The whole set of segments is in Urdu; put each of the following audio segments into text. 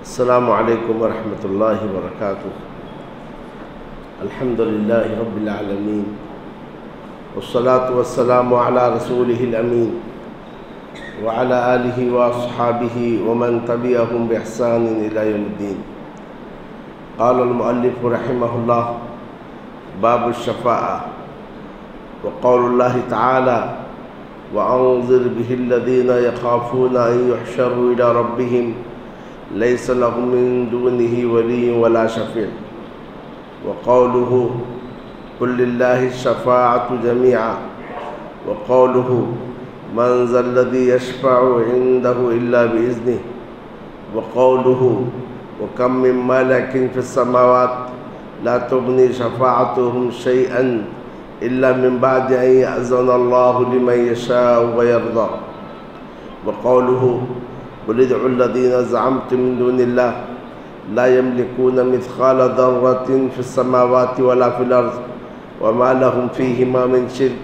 السلام علیکم ورحمۃ اللہ وبرکاتہ۔ الحمد للہ رب العالمین والصلاة والسلام علی رسولہ الامین وعلی آلہ واصحابہ ومن تبعہم بإحسان الی یوم الدین۔ قال المؤلف رحمہ اللہ: باب الشفاعہ وقول اللہ تعالی: وأنذر به الذين يخافون أن يحشروا إلى ربهم ليس لهم من دونه ولي ولا شفيع، وقوله قل لله الشفاعة جميعا، وقوله من ذا الذي يشفع عنده إلا بإذنه، وقوله وكم من ملك في السماوات لا تغني شفاعتهم شيئا إلا من بعد أن يأذن الله لمن يشاء ويرضى، وقوله قل ادعوا الذين زعمتم من دون الله لا يملكون مثقال ذرة في السماوات ولا في الأرض وما لهم فيهما من شرك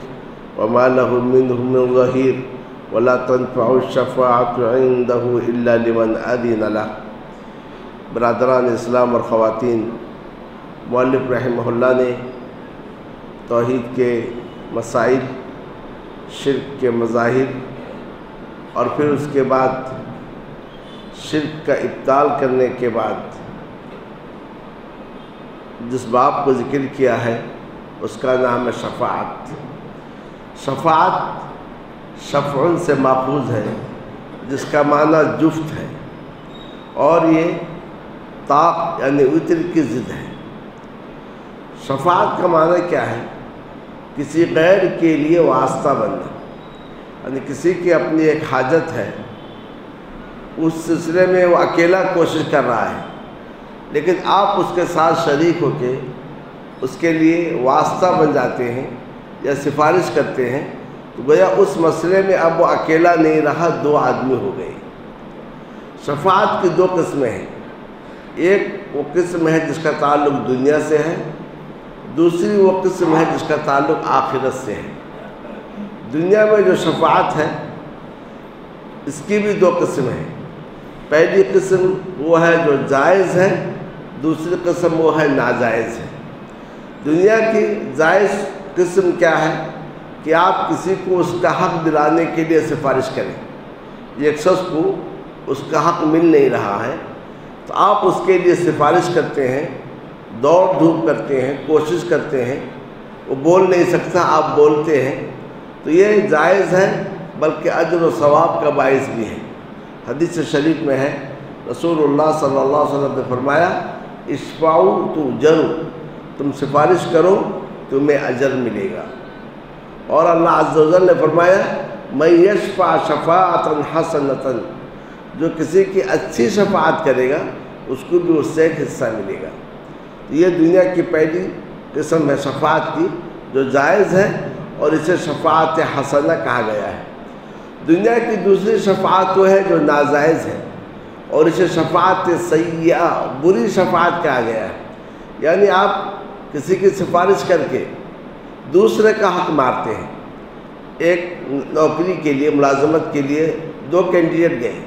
وما له منهم من ظهير ولا تنفع الشفاعة عنده إلا لمن أذن له۔ برادران اسلام اور خواتین، مؤلف رحمہ اللہ نے توحید کے مسائل، شرک کے مظاہر اور پھر اس کے بعد شرک کا ابطال کرنے کے بعد جس باب کو ذکر کیا ہے اس کا نام ہے شفاعت۔ شفاعت شفع سے ماخوذ ہے، جس کا معنی جفت ہے، اور یہ طاق یعنی وتر کی ضد ہے۔ شفاعت کا معنی کیا ہے؟ کسی غیر کے لیے واسطہ بننا، یعنی کسی کی اپنی ایک حاجت ہے، اس سلسلے میں وہ اکیلا کوشش کر رہا ہے، لیکن آپ اس کے ساتھ شریک ہو کے اس کے لیے واسطہ بن جاتے ہیں یا سفارش کرتے ہیں، تو گویا اس مسئلے میں اب وہ اکیلا نہیں رہا، دو آدمی ہو گئے۔ شفاعت کی دو قسمیں ہیں، ایک وہ قسم ہے جس کا تعلق دنیا سے ہے، دوسری وہ قسم ہے جس کا تعلق آخرت سے ہے۔ دنیا میں جو شفاعت ہے اس کی بھی دو قسم ہیں۔ پہلی قسم وہ ہے جو جائز ہے، دوسری قسم وہ ہے ناجائز ہے۔ دنیا کی جائز قسم کیا ہے کہ آپ کسی کو اس کا حق دلانے کے لیے سفارش کریں۔ ایک شخص کو اس کا حق مل نہیں رہا ہے تو آپ اس کے لیے سفارش کرتے ہیں، دوڑ دھوپ کرتے ہیں، کوشش کرتے ہیں، وہ بول نہیں سکتا، آپ بولتے ہیں، تو یہ جائز ہے، بلکہ اجر و ثواب کا باعث بھی ہے۔ حدیث شریف میں ہے، رسول اللہ صلی اللہ علیہ وسلم نے فرمایا: اشفعوا تؤجروا، تم سفارش کرو تمہیں اجر ملے گا۔ اور اللہ عز و جل نے فرمایا: من یشفع شفاعۃ حسنۃ، جو کسی کی اچھی شفاعت کرے گا اس کو بھی اس سے ایک حصہ ملے گا۔ یہ دنیا کی پہلی قسم ہے شفاعت کی، جو جائز ہے، اور اسے شفاعت حسنہ کہا گیا ہے۔ دنیا کی دوسری شفاعت وہ ہے جو ناجائز ہے، اور اسے شفاعت سیئہ، بری شفاعت کہا گیا ہے۔ یعنی آپ کسی کی سفارش کر کے دوسرے کا حق مارتے ہیں۔ ایک نوکری کے لیے، ملازمت کے لیے دو کینڈیڈیٹ گئے،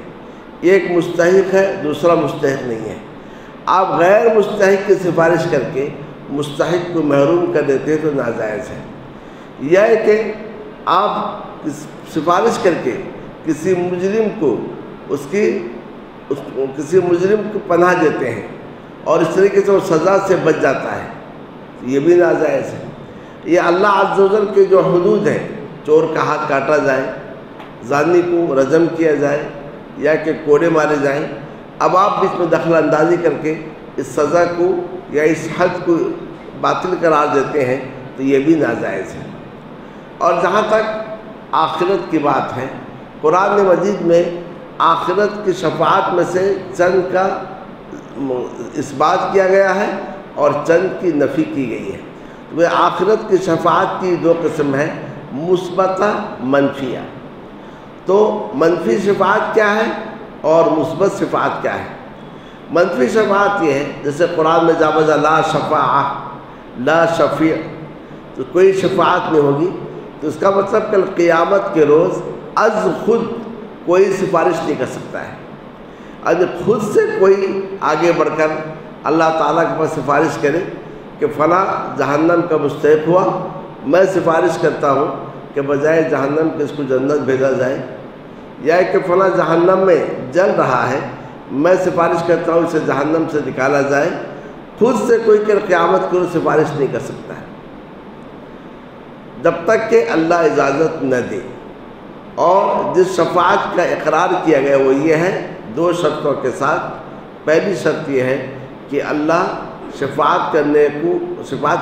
ایک مستحق ہے، دوسرا مستحق نہیں ہے۔ آپ غیر مستحق کی سفارش کر کے مستحق کو محروم کر دیتے ہیں تو ناجائز ہے۔ یا کہ آپ سفارش کر کے کسی مجرم کو کسی مجرم کو پناہ دیتے ہیں اور اس طریقے سے وہ سزا سے بچ جاتا ہے، یہ بھی ناجائز ہے۔ یہ اللہ عز و جل کے جو حدود ہیں، چور کا ہاتھ کاٹا جائے، زانی کو رجم کیا جائے، یا کہ کوڑے مارے جائیں، اب آپ بیچ میں دخل اندازی کر کے اس سزا کو یا اس حد کو باطل قرار دیتے ہیں تو یہ بھی ناجائز ہے۔ اور جہاں تک آخرت کی بات ہے، قرآن مجید میں آخرت کی شفاعت میں سے چند کا اس بات کیا گیا ہے اور چند کی نفی کی گئی ہے۔ وہ آخرت کی شفاعت کی دو قسم ہے، مثبتہ، منفیہ۔ تو منفی شفاعت کیا ہے اور مثبت شفاعت کیا ہے؟ منفی شفاعت یہ ہے، جیسے قرآن میں جا بجا لا شفاعہ، لا شفیع، تو کوئی شفاعت نہیں ہوگی، تو اس کا مطلب کل قیامت کے روز از خود کوئی سفارش نہیں کر سکتا ہے۔ اور خود سے کوئی آگے بڑھ کر اللہ تعالیٰ کے پاس سفارش کرے کہ فلاں جہنم کا مستحق ہوا، میں سفارش کرتا ہوں کہ بجائے جہنم کے اس کو جنت بھیجا جائے، یا کہ فلاں جہنم میں جل رہا ہے، میں سفارش کرتا ہوں اسے جہنم سے نکالا جائے، خود سے کوئی کہ قیامت کو سفارش نہیں کر سکتا ہے جب تک کہ اللہ اجازت نہ دے۔ اور جس شفاعت کا اقرار کیا گیا وہ یہ ہے 2 شرطوں کے ساتھ۔ پہلی شرط یہ ہے کہ اللہ شفاعت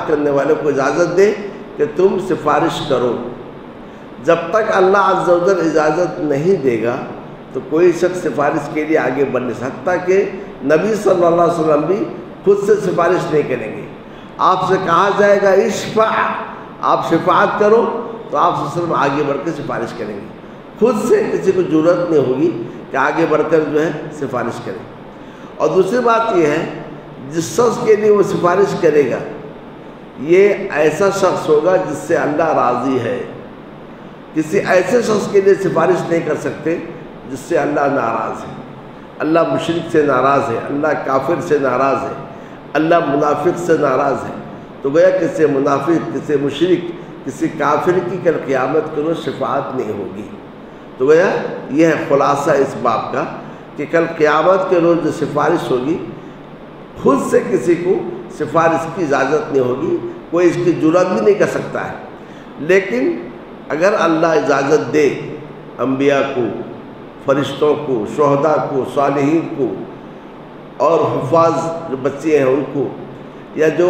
کرنے والے کو اجازت دے کہ تم سفارش کرو۔ جب تک اللہ عز و جل اجازت نہیں دے گا تو کوئی شخص سفارش کے لیے آگے بڑھ نہیں سکتا، کہ نبی صلی اللہ علیہ وسلم بھی خود سے سفارش نہیں کریں گے۔ آپ سے کہا جائے گا اشفع، آپ شفاعت کرو، تو آپ صلی اللہ علیہ وسلم آگے بڑھ کے سفارش کریں گے۔ خود سے کسی کو جرأت نہیں ہوگی کہ آگے بڑھ کر جو ہے سفارش کریں۔ اور دوسری بات یہ ہے، جس شخص کے لیے وہ سفارش کرے گا یہ ایسا شخص ہوگا جس سے اللہ راضی ہے۔ کسی ایسے شخص کے لیے سفارش نہیں کر سکتے جس سے اللہ ناراض ہے۔ اللہ مشرک سے ناراض ہے، اللہ کافر سے ناراض ہے، اللہ منافق سے ناراض ہے، تو گویا کسی منافق، کسی مشرک، کسی کافر کی کل قیامت کے روز شفاعت نہیں ہوگی۔ تو گویا یہ ہے خلاصہ اس باب کا کہ کل قیامت کے روز جو سفارش ہوگی خود سے کسی کو سفارش کی اجازت نہیں ہوگی، کوئی اس کی جرأت بھی نہیں کر سکتا ہے۔ لیکن اگر اللہ اجازت دے انبیاء کو، فرشتوں کو، شہداء کو، صالحین کو، اور حفاظ جو بچے ہیں ان کو، یا جو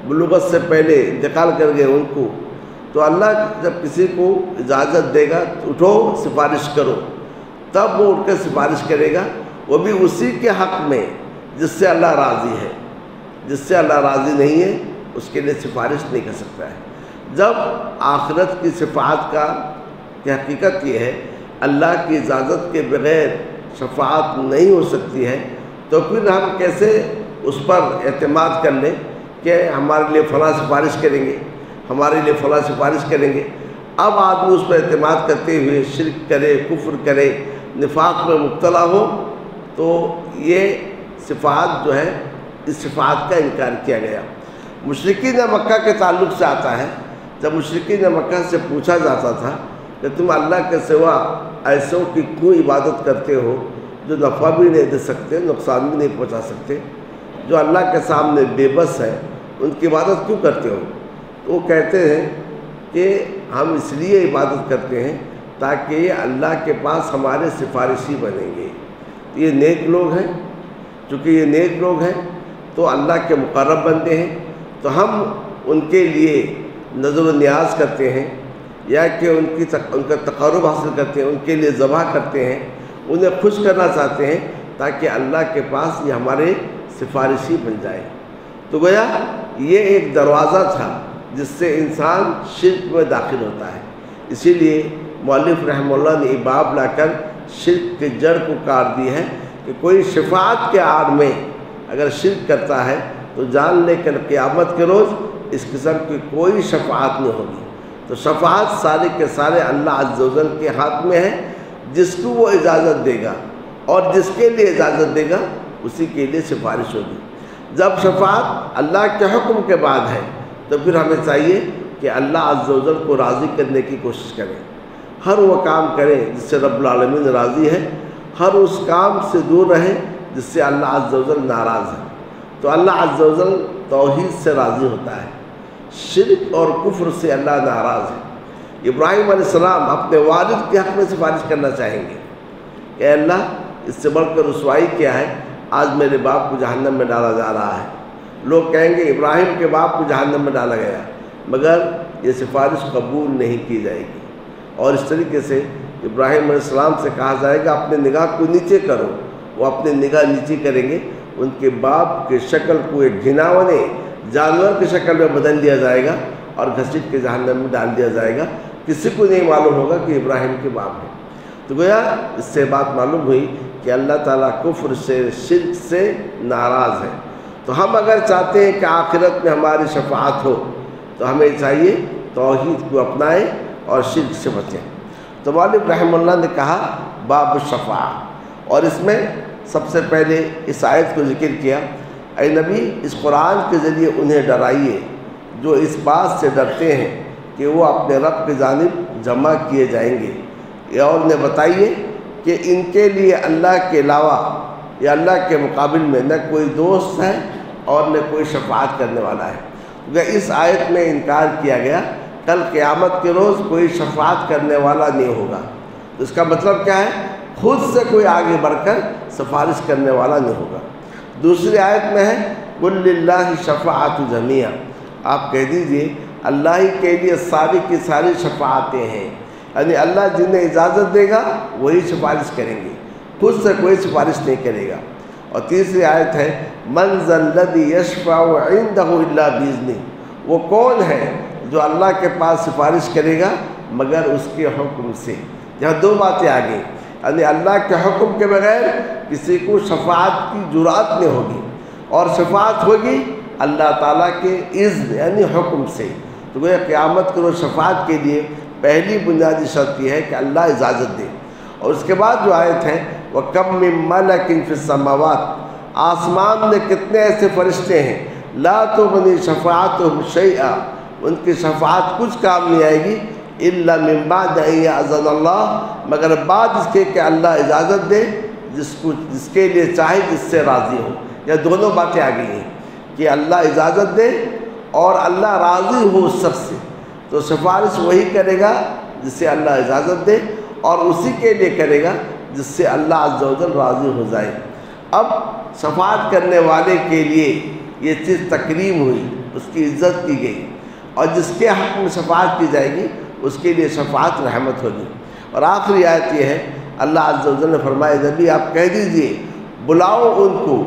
بلوغت سے پہلے انتقال کر گئے ان کو، تو اللہ جب کسی کو اجازت دے گا تو اٹھو سفارش کرو، تب وہ اٹھ کے سفارش کرے گا، وہ بھی اسی کے حق میں جس سے اللہ راضی ہے۔ جس سے اللہ راضی نہیں ہے اس کے لیے سفارش نہیں کر سکتا ہے۔ جب آخرت کی شفاعت کی حقیقت یہ ہے اللہ کی اجازت کے بغیر شفاعت نہیں ہو سکتی ہے، تو پھر ہم کیسے اس پر اعتماد کر لیں کہ ہمارے لیے فلاں سفارش کریں گے، ہمارے لیے فلاں سفارش کریں گے۔ اب آدمی اس پر اعتماد کرتے ہوئے شرک کرے، کفر کرے، نفاق میں مبتلا ہو، تو یہ شفاعت جو ہے اس شفاعت کا انکار کیا گیا۔ مشرکین مکہ کے تعلق سے آتا ہے، جب مشرکین مکہ سے پوچھا جاتا تھا کہ تم اللہ کے سوا ایسوں کی کیوں عبادت کرتے ہو جو نفع بھی نہیں دے سکتے، نقصان بھی نہیں پہنچا سکتے، جو اللہ کے سامنے بے بس ہے، ان کی عبادت کیوں کرتے ہو؟ تو وہ کہتے ہیں کہ ہم اس لیے عبادت کرتے ہیں تاکہ یہ اللہ کے پاس ہمارے سفارشی بنیں گے۔ یہ نیک لوگ ہیں، چونکہ یہ نیک لوگ ہیں تو اللہ کے مقرب بنتے ہیں، تو ہم ان کے لیے نظر و نیاز کرتے ہیں، یا کہ ان کا تقرب حاصل کرتے ہیں، ان کے لیے ذبح کرتے ہیں، انہیں خوش کرنا چاہتے ہیں تاکہ اللہ کے پاس یہ ہمارے سفارشی بن جائے۔ تو گویا یہ ایک دروازہ تھا جس سے انسان شرک میں داخل ہوتا ہے۔ اسی لیے مؤلف رحمہ اللہ نے یہ باب لا کر شرک کے جڑ کو کاٹ دی ہے کہ کوئی شفاعت کے آڑ میں اگر شرک کرتا ہے تو جان لے کر قیامت کے روز اس قسم کی کوئی شفاعت نہیں ہوگی۔ تو شفاعت سارے کے سارے اللہ عز و جل کے ہاتھ میں ہے، جس کو وہ اجازت دے گا اور جس کے لیے اجازت دے گا اسی کے لیے سفارش ہوگی۔ جب شفاعت اللہ کے حکم کے بعد ہے تو پھر ہمیں چاہیے کہ اللہ عز و جل کو راضی کرنے کی کوشش کریں، ہر وہ کام کریں جس سے رب العالمین راضی ہے، ہر اس کام سے دور رہیں جس سے اللہ عز و جل ناراض ہے۔ تو اللہ عز و جل توحید سے راضی ہوتا ہے، شرک اور کفر سے اللہ ناراض ہے۔ ابراہیم علیہ السلام اپنے والد کے حق میں سفارش کرنا چاہیں گے کہ اے اللہ اس سے بڑھ کر رسوائی کیا ہے، آج میرے باپ کو جہنم میں ڈالا جا رہا ہے۔ لوگ کہیں گے ابراہیم کے باپ کو جہنم میں ڈالا گیا، مگر یہ سفارش قبول نہیں کی جائے گی۔ اور اس طریقے سے ابراہیم علیہ السلام سے کہا جائے گا اپنے نگاہ کو نیچے کرو، وہ اپنے نگاہ نیچے کریں گے، ان کے باپ کی شکل کو ایک گھناونے جانور کی شکل میں بدل دیا جائے گا اور گھسیٹ کے جہنم میں ڈال دیا جائے گا، کسی کو نہیں معلوم ہوگا کہ ابراہیم کے باپ ہے۔ تو گویا اس سے بات معلوم ہوئی کہ اللہ تعالیٰ کفر سے، شرک سے ناراض ہے۔ تو ہم اگر چاہتے ہیں کہ آخرت میں ہماری شفاعت ہو تو ہمیں چاہیے توحید کو اپنائیں اور شرک سے بچیں۔ تو مؤلف رحمہ اللہ نے کہا باب الشفاعہ، اور اس میں سب سے پہلے اس آیت کو ذکر کیا، اے نبی اس قرآن کے ذریعے انہیں ڈرائیے جو اس بات سے ڈرتے ہیں کہ وہ اپنے رب کی جانب جمع کیے جائیں گے، اور انہیں بتائیے کہ ان کے لیے اللہ کے علاوہ یا اللہ کے مقابل میں نہ کوئی دوست ہے اور نہ کوئی شفاعت کرنے والا ہے۔ کیونکہ اس آیت میں انکار کیا گیا کل قیامت کے روز کوئی شفاعت کرنے والا نہیں ہوگا۔ تو اس کا مطلب کیا ہے؟ خود سے کوئی آگے بڑھ کر سفارش کرنے والا نہیں ہوگا۔ دوسری آیت میں ہے قُلْ لِلَّهِ الشَّفَاعَةُ جَمِيعًا، آپ کہہ دیجئے اللہ ہی کے لیے ساری کی ساری شفاعتیں ہیں، یعنی اللہ جنہیں اجازت دے گا وہی سفارش کریں گے، خود سے کوئی سفارش نہیں کرے گا۔ اور تیسری آیت ہے مَنْ ذَا الَّذِي يَشْفَعُ عِنْدَهُ إِلَّا بِإِذْنِهِ، وہ کون ہے جو اللہ کے پاس سفارش کرے گا مگر اس کے حکم سے۔ یہاں دو باتیں آ گئیں، یعنی اللہ کے حکم کے بغیر کسی کو شفاعت کی جرات نہیں ہوگی، اور شفاعت ہوگی اللہ تعالیٰ کے اذن یعنی حکم سے۔ تو وہ قیامت کو شفاعت کے لیے پہلی بنیادی شرط یہ ہے کہ اللہ اجازت دے۔ اور اس کے بعد جو آیت ہے وَكَمْ مِن مَلَكٍ فِي السَّمَاوَاتِ، آسمان میں کتنے ایسے فرشتے ہیں لَا تُغْنِي شَفَاعَتُهُمْ شَيْئًا، ان کی شفاعت کچھ کام نہیں آئے گی إِلَّا مِن بَعْدِ أَن يَأْذَنَ اللَّهُ، مگر بعد اس کے کہ اللہ اجازت دے جس کے لیے چاہے، جس سے راضی ہو۔ یہ دونوں باتیں آ گئی ہیں کہ اللہ اجازت دے اور اللہ راضی ہو اس شخص سے، تو سفارش وہی کرے گا جس سے اللہ اجازت دے، اور اسی کے لیے کرے گا جس سے اللہ عز و جل راضی ہو جائے۔ اب شفاعت کرنے والے کے لیے یہ چیز تکریم ہوئی، اس کی عزت کی گئی، اور جس کے حق میں شفاعت کی جائے گی اس کے لیے شفاعت رحمت ہوگی۔ اور آخری آیت یہ ہے اللہ عز و جل نے فرمایا نبی آپ کہہ دیجئے بلاؤ ان کو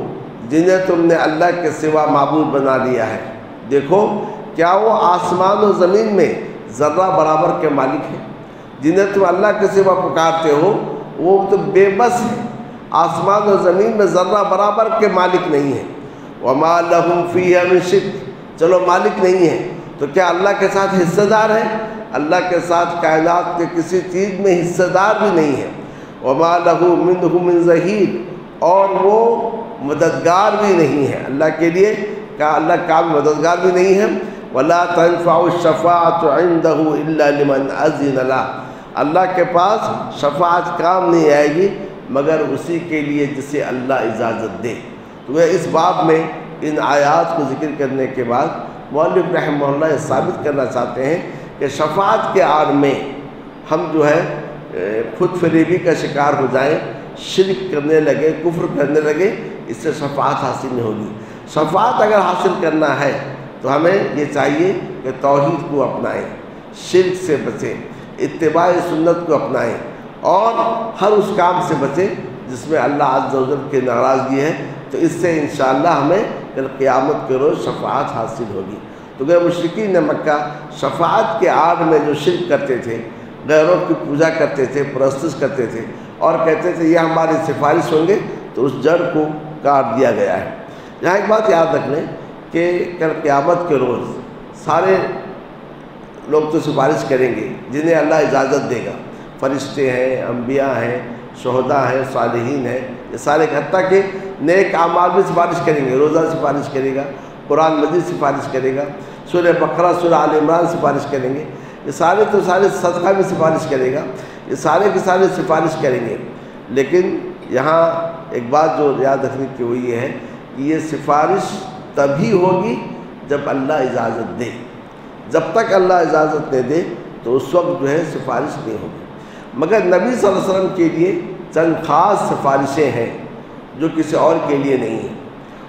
جنہیں تم نے اللہ کے سوا معبود بنا لیا ہے، دیکھو کیا وہ آسمان و زمین میں ذرہ برابر کے مالک ہیں؟ جنہیں تم اللہ کے سوا پکارتے ہو وہ تو بے بس ہے، آسمان و زمین میں ذرہ برابر کے مالک نہیں ہیں۔ وَمَا لَهُمْ فِيهَا مِن شِرْكٍ، چلو مالک نہیں ہے تو کیا اللہ کے ساتھ حصہ دار ہے؟ اللہ کے ساتھ کائنات کے کسی چیز میں حصہ دار بھی نہیں ہے۔ وَمَا لَهُ مِنْهُ مِنْ ظَهِيرٍ، اور وہ مددگار بھی نہیں ہے اللہ کے لیے، کہا اللہ کا مددگار بھی نہیں ہے۔ وَلَا تَنْفَعُ الشَّفَاعَةُ عِنْدَهُ إِلَّا لِمَنْ أَذِنَ لَهُ، اللہ کے پاس شفاعت کام نہیں آئے گی مگر اسی کے لیے جسے اللہ اجازت دے۔ تو وہ اس باب میں ان آیات کو ذکر کرنے کے بعد مؤلف رحمہ اللہ یہ ثابت کرنا چاہتے ہیں کہ شفاعت کے آڑ میں ہم جو ہے خود فریبی کا شکار ہو جائیں، شرک کرنے لگے، کفر کرنے لگے، اس سے شفاعت حاصل نہیں ہوگی۔ شفاعت اگر حاصل کرنا ہے تو ہمیں یہ چاہیے کہ توحید کو اپنائیں، شرک سے بچیں، اتباع سنت کو اپنائیں، اور ہر اس کام سے بچیں جس میں اللہ عز و جل کی ناراضگی ہے، تو اس سے انشاءاللہ ہمیں کل قیامت کے روز شفاعت حاصل ہوگی۔ تو کہ مشرکین مکہ شفاعت کے آڑ میں جو شرک کرتے تھے، غیروں کی پوجا کرتے تھے، پرستش کرتے تھے، اور کہتے تھے یہ ہماری سفارش ہوں گے، تو اس جڑ کو کاٹ دیا گیا ہے۔ یہاں ایک بات یاد رکھ لیں کہ کل قیامت کے روز سارے لوگ تو سفارش کریں گے جنہیں اللہ اجازت دے گا، فرشتے ہیں، انبیاء ہیں، شہداء ہیں، صالحین ہیں، یہ سارے حتیٰ کہ نیک اعمال بھی سفارش کریں گے، روزہ سفارش کرے گا، قرآن مجید سفارش کرے گا، سورہ بقرہ سورہ آل عمران سفارش کریں گے، یہ سارے تو سارے صدقہ بھی سفارش کرے گا، یہ سارے کے سارے سفارش کریں گے۔ لیکن یہاں ایک بات جو یاد رکھنے کی وہ یہ ہے کہ یہ سفارش تبھی ہوگی جب اللہ اجازت دے، جب تک اللہ اجازت نہیں دے تو اس وقت جو ہے سفارش نہیں ہوگی۔ مگر نبی صلی اللہ علیہ وسلم کے لیے چند خاص سفارشیں ہیں جو کسی اور کے لیے نہیں ہیں۔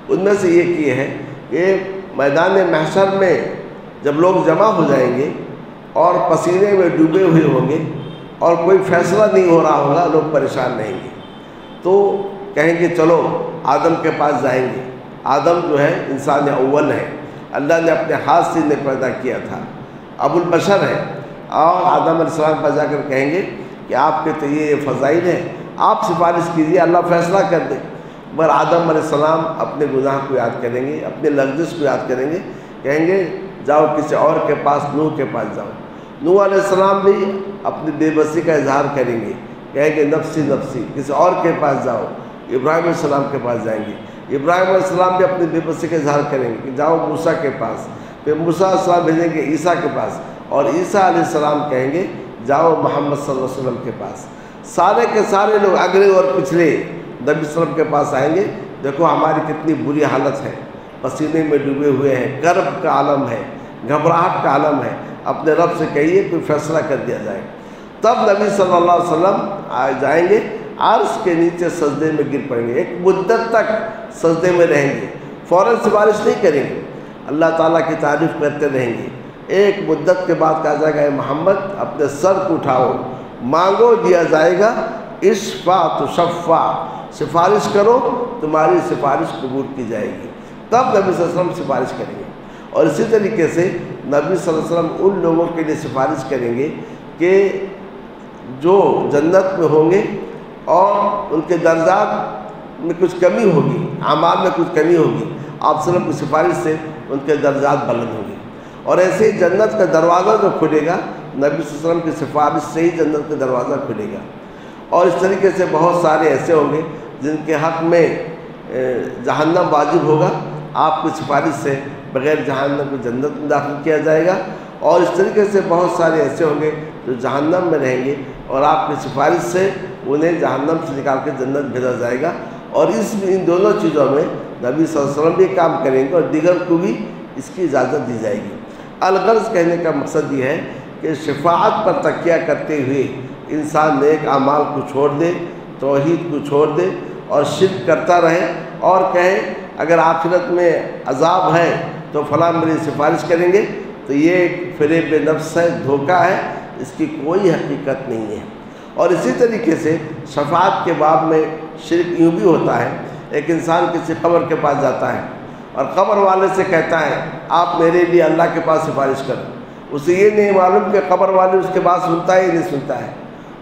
ان میں سے یہ کی ہے کہ میدان محشر میں جب لوگ جمع ہو جائیں گے اور پسینے میں ڈوبے ہوئے ہوں گے اور کوئی فیصلہ نہیں ہو رہا ہوگا، لوگ پریشان رہیں گے، تو کہیں گے چلو آدم کے پاس جائیں گے۔ آدم جو ہے انسان اول ہے، اللہ نے اپنے ہاتھ سے انہیں پیدا کیا تھا، ابو البشر ہے، اور آدم علیہ السلام پر جا کر کہیں گے کہ آپ کے تو یہ فضائل ہیں، آپ سفارش کیجیے، اللہ فیصلہ کر دے۔ مگر آدم علیہ السلام اپنے گناہ کو یاد کریں گے، اپنے لغزش کو یاد کریں گے، کہیں گے جاؤ کسی اور کے پاس، نوح کے پاس جاؤ۔ نوح علیہ السلام بھی اپنی بے بسی کا اظہار کریں گے، کہیں گے نفسی نفسی، کسی اور کے پاس جاؤ۔ ابراہیم علیہ السلام کے پاس جائیں گے. ابراہیم علیہ السلام بھی اپنی بے بسی کا اظہار کریں گے کہ جاؤ موسیٰ کے پاس. پھر موسیٰ علیہ السلام بھیجیں گے عیسیٰ کے پاس, اور عیسیٰ علیہ السلام کہیں گے جاؤ محمد صلی اللہ علیہ وسلم کے پاس. سارے کے سارے لوگ اگلے اور پچھلے نبی صلی اللہ علیہ وسلم کے پاس آئیں گے. دیکھو ہماری کتنی بری حالت ہے, پسینے میں ڈوبے ہوئے ہیں, کرب کا عالم ہے, گھبراہٹ کا عالم ہے. اپنے رب سے کہیے کوئی فیصلہ کر دیا جائے. تب نبی صلی اللہ علیہ وسلم جائیں گے, عرش کے نیچے سجدے میں گر پڑیں گے, ایک مدت تک سجدے میں رہیں گے. فوراً سفارش نہیں کریں گے, اللہ تعالیٰ کی تعریف کرتے رہیں گے. ایک مدت کے بعد کہا جائے گا اے محمد اپنے سر کو اٹھاؤ, مانگو دیا جائے گا, اشفع تشفع, سفارش کرو تمہاری سفارش قبول کی جائے گی. تب نبی صلی اللہ علیہ وسلم سفارش کریں گے. اور اسی طریقے سے نبی صلی اللہ علیہ وسلم ان لوگوں کے لیے سفارش کریں گے کہ جو جنت میں ہوں گے اور ان کے درجات میں کچھ کمی ہوگی, اعمال میں کچھ کمی ہوگی, آپ صلی اللہ علیہ وسلم کی سفارش سے ان کے درجات بلند ہوں گے. اور ایسے ہی جنت کا دروازہ جو کھلے گا نبی صلی اللہ علیہ وسلم کی سفارش سے ہی جنت کا دروازہ کھلے گا. اور اس طریقے سے بہت سارے ایسے ہوں گے جن کے حق میں جہنم واجب ہوگا, آپ کی سفارش سے بغیر جہنم کو جنت میں داخل کیا جائے گا. اور اس طریقے سے بہت سارے ایسے ہوں گے جو جہنم میں رہیں گے اور آپ کی سفارش سے انہیں جہنم سے نکال کے جنت بھیجا جائے گا. اور ان دونوں چیزوں میں نبی صلی اللہ علیہ وسلم بھی کام کریں گے اور دیگر کو بھی اس کی اجازت دی جائے گی. الغرض کہنے کا مقصد یہ ہے کہ شفاعت پر تکیہ کرتے ہوئے انسان نیک اعمال کو چھوڑ دے, توحید کو چھوڑ دے اور شرک کرتا رہے اور کہے اگر آخرت میں عذاب ہے تو فلاں میری سفارش کریں گے, تو یہ ایک فریب نفس ہے, دھوکہ ہے, اس کی کوئی حقیقت نہیں ہے. اور اسی طریقے سے شفاعت کے باب میں شرک یوں بھی ہوتا ہے, ایک انسان کسی قبر کے پاس جاتا ہے اور قبر والے سے کہتا ہے آپ میرے لیے اللہ کے پاس سفارش کرو. اسے یہ نہیں معلوم کہ قبر والے اس کے بات سنتا ہے یا نہیں سنتا ہے.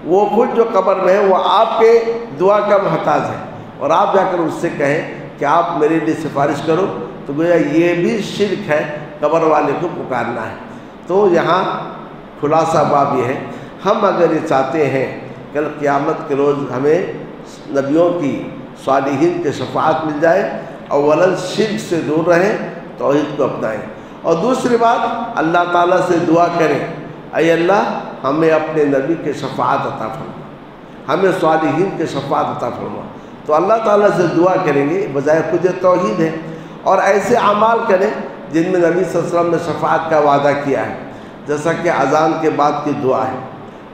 وہ خود جو قبر میں ہے وہ آپ کے دعا کا محتاج ہے, اور آپ جا کر اس سے کہیں کہ آپ میرے لیے سفارش کرو, تو گویا یہ بھی شرک ہے, قبر والے کو پکارنا ہے. تو یہاں خلاصہ باب یہ ہے, ہم اگر یہ چاہتے ہیں کل قیامت کے روز ہمیں نبیوں کی صالحین کے شفاعت مل جائے, اولاً شرک سے دور رہیں, توحید کو اپنائیں. اور دوسری بات اللہ تعالیٰ سے دعا کریں اے اللہ ہمیں اپنے نبی کے شفاعت عطا فرما, ہمیں صالحین کے شفاعت عطا فرما. تو اللہ تعالیٰ سے دعا کریں گے, بجائے خود توحید ہے. اور ایسے اعمال کریں جن میں نبی صلی اللہ علیہ وسلم نے شفاعت کا وعدہ کیا ہے, جیسا کہ اذان کے بعد کی دعا ہے.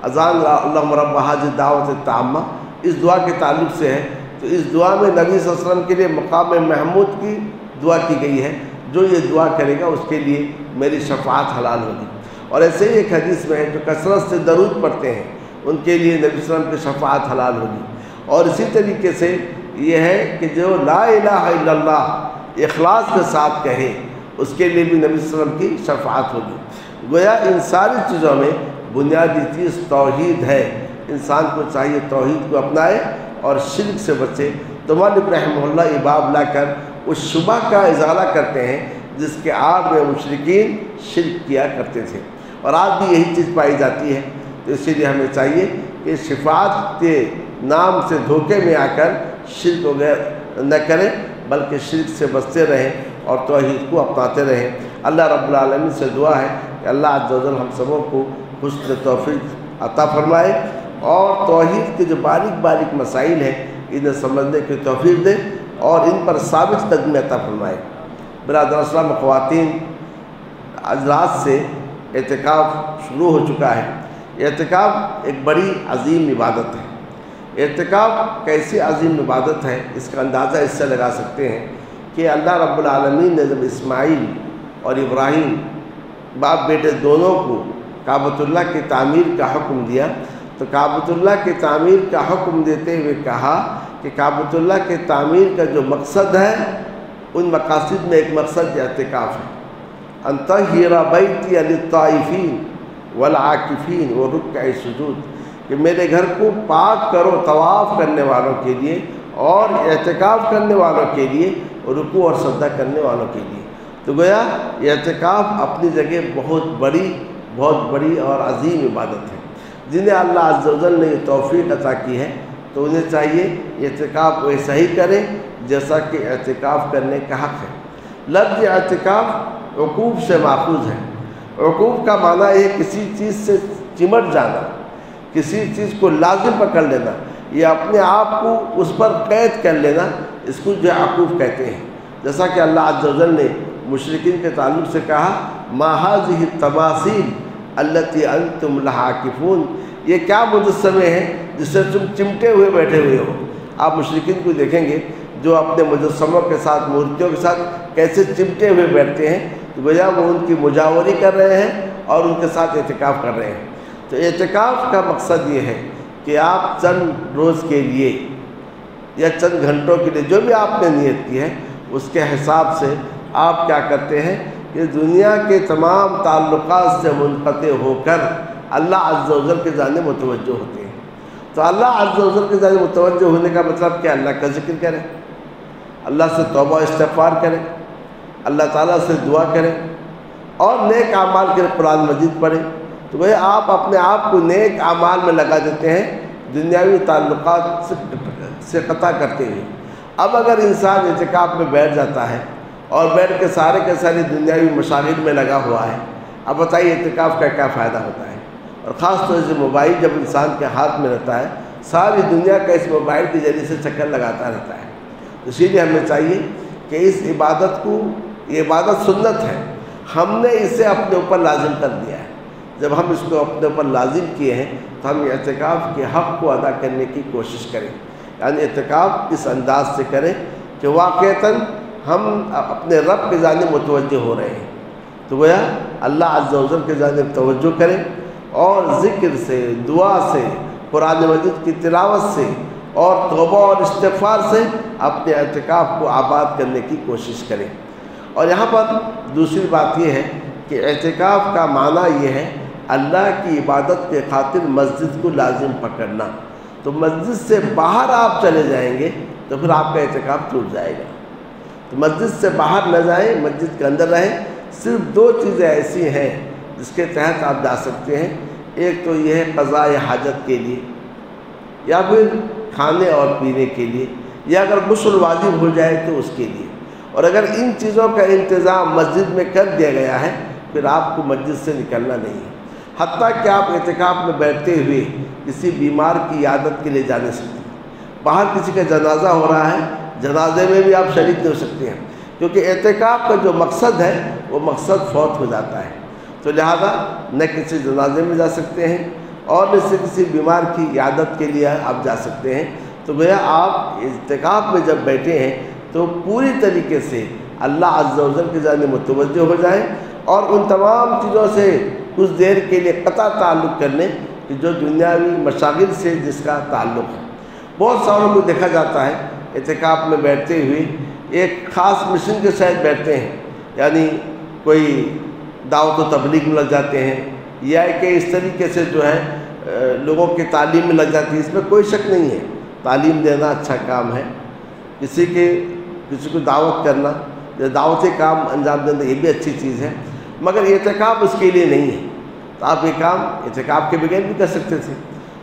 اذان اللہم رب ھذہ الدعوۃ التامہ اس دعا کے تعلق سے ہے. تو اس دعا میں نبی صلی اللہ علیہ وسلم کے لیے مقام محمود کی دعا کی گئی ہے, جو یہ دعا کرے گا اس کے لیے میری شفاعت حلال ہوگی. اور ایسے ہی ایک حدیث میں ہے جو کثرت سے درود پڑھتے ہیں ان کے لیے نبی صلی اللہ علیہ وسلم کی شفاعت حلال ہوگی. اور اسی طریقے سے یہ ہے کہ جو لا الہ الا اللہ اخلاص کے ساتھ کہے اس کے لیے بھی نبی صلی اللہ علیہ وسلم کی شفاعت ہوگی. گویا ان ساری چیزوں میں بنیادی چیز توحید ہے. انسان کو چاہیے توحید کو اپنائے اور شرک سے بچے. تو مالک رحمہ اللہ یہ باب لا کر اس شبہ کا ازالہ کرتے ہیں جس کے آڑ میں مشرکین شرک کیا کرتے تھے, اور آج بھی یہی چیز پائی جاتی ہے. تو اسی لیے ہمیں چاہیے کہ شفاعت کے نام سے دھوکے میں آ کر شرک وغیرہ نہ کریں, بلکہ شرک سے بچتے رہیں اور توحید کو اپناتے رہیں. اللہ رب العالمین سے دعا ہے کہ اللہ عز و جل ہم سبوں کو حسن توفیق عطا فرمائے اور توحید کے جو باریک باریک مسائل ہیں انہیں سمجھنے کی توفیق دے اور ان پر ثابت قدمی عطا فرمائے. برادر اسلام خواتین, آج رات سے اعتکاف شروع ہو چکا ہے. اعتکاف ایک بڑی عظیم عبادت ہے. اعتکاف کیسی عظیم عبادت ہے اس کا اندازہ اس سے لگا سکتے ہیں کہ اللہ رب العالمین نے جب اسماعیل اور ابراہیم باپ بیٹے دونوں کو کعبۃ اللہ کی تعمیر کا حکم دیا, تو کعبۃ اللہ کی تعمیر کا حکم دیتے ہوئے کہا کہ کعبۃ اللہ کی تعمیر کا جو مقصد ہے ان مقاصد میں ایک مقصد اعتکاف ہے. ان طہر بیتی للطائفین والعاکفین ورکع السجود, کہ میرے گھر کو پاک کرو طواف کرنے والوں کے لیے اور اعتکاف کرنے والوں کے لیے اور رکوع اور سجدہ کرنے والوں کے لیے. تو گویا اعتکاف اپنی جگہ بہت بڑی اور عظیم عبادت ہے. جنہیں اللہ عز و جل نے یہ توفیق عطا کی ہے تو انہیں چاہیے اعتکاف ویسا ہی کریں جیسا کہ اعتکاف کرنے کا حق ہے۔ لفظ اعتکاف عقوف سے ماخوذ ہے۔ عقوف کا معنی ہے کسی چیز سے چمٹ جانا، کسی چیز کو لازم پکڑ لینا یا اپنے آپ کو اس پر قید کر لینا، اس کو جو عقوف کہتے ہیں۔ جیسا کہ اللہ عز و جل نے مشرکین کے تعلق سے کہا ما هذه التماثیل التي انتم لها عاکفون، یہ کیا مجسمے ہیں جس سے تم چمٹے ہوئے بیٹھے ہوئے ہو۔ آپ مشرکین کو دیکھیں گے جو اپنے مجسموں کے ساتھ، مورتیوں کے ساتھ کیسے چمٹے ہوئے بیٹھتے ہیں، تو گویا وہ ان کی مجاوری کر رہے ہیں اور ان کے ساتھ اعتکاف کر رہے ہیں۔ تو اعتکاف کا مقصد یہ ہے کہ آپ چند روز کے لیے یا چند گھنٹوں کے لیے جو بھی آپ نے نیت کی ہے اس کے حساب سے آپ کیا کرتے ہیں کہ دنیا کے تمام تعلقات سے منقطع ہو کر اللہ عز و جل کی جانب متوجہ ہوتے ہیں۔ تو اللہ عز و جل کی جانب متوجہ ہونے کا مطلب کہ اللہ کا ذکر کریں، اللہ سے توبہ استغفار کریں، اللہ تعالیٰ سے دعا کریں اور نیک اعمال کے قرآن مجید پڑھیں۔ تو وہ آپ اپنے آپ کو نیک اعمال میں لگا دیتے ہیں، دنیاوی تعلقات سے قطع کرتے ہوئے۔ اب اگر انسان اعتکاف میں بیٹھ جاتا ہے اور بیٹھ کے سارے کے سارے دنیاوی مشاغل میں لگا ہوا ہے، اب بتائیے اعتکاف کا کیا فائدہ ہوتا ہے؟ اور خاص طور سے موبائل جب انسان کے ہاتھ میں رہتا ہے، ساری دنیا کا اس موبائل کے ذریعے سے چکر لگاتا رہتا ہے۔ اسی لیے ہمیں چاہیے کہ اس عبادت کو، یہ عبادت سنت ہے، ہم نے اسے اپنے اوپر لازم کر دیا ہے۔ جب ہم اس کو اپنے اوپر لازم کیے ہیں تو ہم اعتکاف کے حق کو ادا کرنے کی کوشش کریں، یعنی اعتکاف اس انداز سے کریں کہ واقعتاً ہم اپنے رب کی جانب متوجہ ہو رہے ہیں۔ تو گویا اللہ عز و جل کی جانب توجہ کریں اور ذکر سے، دعا سے، قرآن مجید کی تلاوت سے اور توبہ اور استغفار سے اپنے اعتکاف کو آباد کرنے کی کوشش کریں۔ اور یہاں پر دوسری بات یہ ہے کہ اعتکاف کا معنی یہ ہے اللہ کی عبادت کے خاطر مسجد کو لازم پکڑنا۔ تو مسجد سے باہر آپ چلے جائیں گے تو پھر آپ کا اعتکاف ٹوٹ جائے گا۔ تو مسجد سے باہر نہ جائیں، مسجد کے اندر رہیں۔ صرف دو چیزیں ایسی ہیں جس کے تحت آپ جا سکتے ہیں، ایک تو یہ ہے قضاء حاجت کے لیے، یا پھر کھانے اور پینے کے لیے، یا اگر غسل واجب ہو جائے تو اس کے لیے۔ اور اگر ان چیزوں کا انتظام مسجد میں کر دیا گیا ہے پھر آپ کو مسجد سے نکلنا نہیں ہے۔ حتیٰ کہ آپ اعتکاف میں بیٹھتے ہوئے کسی بیمار کی عیادت کے لیے جا نہیں سکتے، باہر کسی کا جنازہ ہو رہا ہے، جنازے میں بھی آپ شریک نہیں ہو سکتے ہیں، کیونکہ اعتکاف کا جو مقصد ہے وہ مقصد فوت ہو جاتا ہے۔ تو لہذا نہ کسی جنازے میں جا سکتے ہیں اور نہ سے کسی بیمار کی عیادت کے لیے آپ جا سکتے ہیں۔ تو گویا آپ اعتکاف میں جب بیٹھے ہیں تو پوری طریقے سے اللہ عز و جل کی جانب متوجہ ہو جائیں اور ان تمام چیزوں سے کچھ دیر کے لیے قطع تعلق کر لیں کہ جو دنیاوی مشاغل سے جس کا تعلق ہے۔ بہت ساروں کو دیکھا جاتا ہے اعتکاف میں بیٹھتے ہوئے ایک خاص مشن کے ساتھ بیٹھتے ہیں، یعنی کوئی دعوت و تبلیغ میں لگ جاتے ہیں یا کہ اس طریقے سے جو ہے لوگوں کی تعلیم میں لگ جاتی ہے۔ اس میں کوئی شک نہیں ہے، تعلیم دینا اچھا کام ہے، کسی کو دعوت کرنا یا دعوتی کام انجام دینا یہ بھی اچھی چیز ہے، مگر اعتکاف اس کے لیے نہیں ہے۔ تو آپ یہ کام اعتکاف کے بغیر بھی کر سکتے تھے۔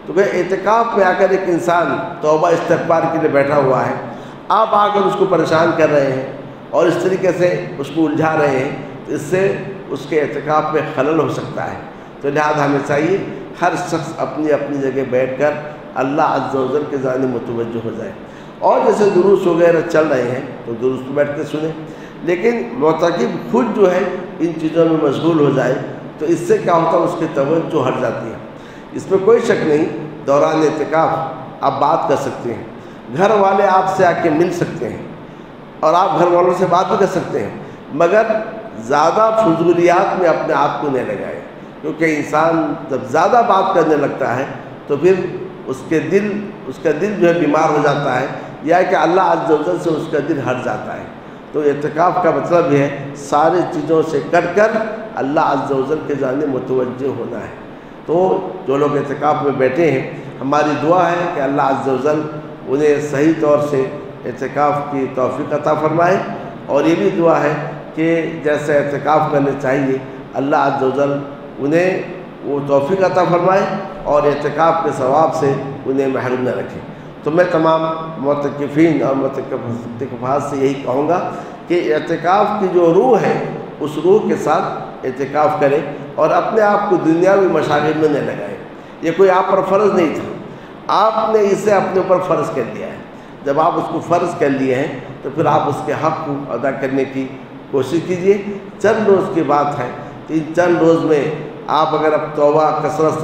تو وہ اعتکاف میں آ کر ایک انسان توبہ استغفار کے لیے بیٹھا ہوا ہے، آپ آ کر اس کو پریشان کر رہے ہیں اور اس طریقے سے اس کو الجھا رہے ہیں، تو اس سے اس کے اعتکاف میں خلل ہو سکتا ہے۔ تو لہٰذا ہمیں چاہیے ہر شخص اپنی اپنی جگہ بیٹھ کر اللہ عز و جل کے جانب متوجہ ہو جائے۔ اور جیسے دروس وغیرہ چل رہے ہیں تو دروس کو بیٹھ کے سنیں، لیکن معتکف خود جو ہے ان چیزوں میں مشغول ہو جائے تو اس سے کیا ہوتا ہے، اس کی توجہ ہٹ جاتی ہے۔ اس میں کوئی شک نہیں، دوران اعتکاف آپ بات کر سکتے ہیں، گھر والے آپ سے آ کے مل سکتے ہیں اور آپ گھر والوں سے بات بھی کر سکتے ہیں، مگر زیادہ فضولیات میں اپنے آپ کو نہیں لگائے، کیونکہ انسان جب زیادہ بات کرنے لگتا ہے تو پھر اس کا دل جو ہے بیمار ہو جاتا ہے، یا کہ اللہ عز و جل سے اس کا دل ہٹ جاتا ہے۔ تو اعتکاف کا مطلب یہ ہے ساری چیزوں سے کٹ کر اللہ عز و جل کے جانب متوجہ ہونا ہے۔ تو جو لوگ اعتکاف میں بیٹھے ہیں، ہماری دعا ہے کہ اللہ عز و جل انہیں صحیح طور سے اعتکاف کی توفیق عطا فرمائے، اور یہ بھی دعا ہے کہ جیسے اعتکاف کرنے چاہیے اللہ عز و جل انہیں وہ توفیق عطا فرمائے اور اعتکاف کے ثواب سے انہیں محروم نہ رکھے۔ تو میں تمام معتکفین اور معتکفات سے یہی کہوں گا کہ اعتکاف کی جو روح ہے اس روح کے ساتھ اعتکاف کرے اور اپنے آپ کو دنیاوی مشاغل میں نہ لگائے۔ یہ کوئی آپ پر فرض نہیں تھا، آپ نے اسے اپنے اوپر فرض کر لیا ہے۔ جب آپ اس کو فرض کر لیے ہیں تو پھر آپ اس کے حق کو ادا کرنے کی کوشش کیجئے۔ چند روز کی بات ہے، ان چند روز میں آپ اگر اب توبہ، کثرت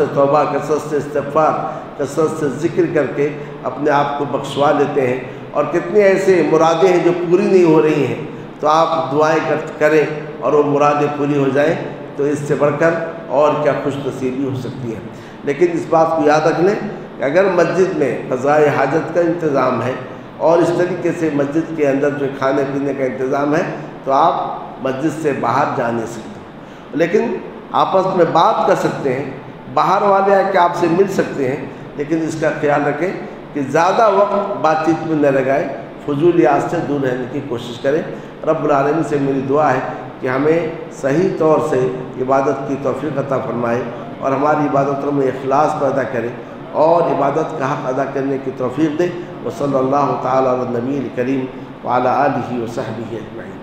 سے استغفار، کثرت سے ذکر کر کے اپنے آپ کو بخشوا لیتے ہیں، اور کتنی ایسے مرادیں ہیں جو پوری نہیں ہو رہی ہیں، تو آپ دعائیں کریں اور وہ مرادیں پوری ہو جائیں، تو اس سے بڑھ کر اور کیا خوش نصیبی ہو سکتی ہے۔ لیکن اس بات کو یاد رکھ لیں کہ اگر مسجد میں قضائے حاجت کا انتظام ہے اور اس طریقے سے مسجد کے اندر جو کھانے پینے کا انتظام ہے، تو آپ مسجد سے باہر جا نہیں سکتے، لیکن آپس میں بات کر سکتے ہیں، باہر والے آ کے آپ سے مل سکتے ہیں، لیکن اس کا خیال رکھیں کہ زیادہ وقت بات چیت میں نہ لگائیں، فضولیات سے دور رہنے کی کوشش کریں۔ رب العالمین سے میری دعا ہے کہ ہمیں صحیح طور سے عبادت کی توفیق عطا فرمائے اور ہماری عبادتوں میں اخلاص پیدا کرے اور عبادت کا حق ادا کرنے کی توفیق دے۔ وصلی اللہ تعالی علی النبی الکریم وعلی آلہ وصحبہ اجمعین۔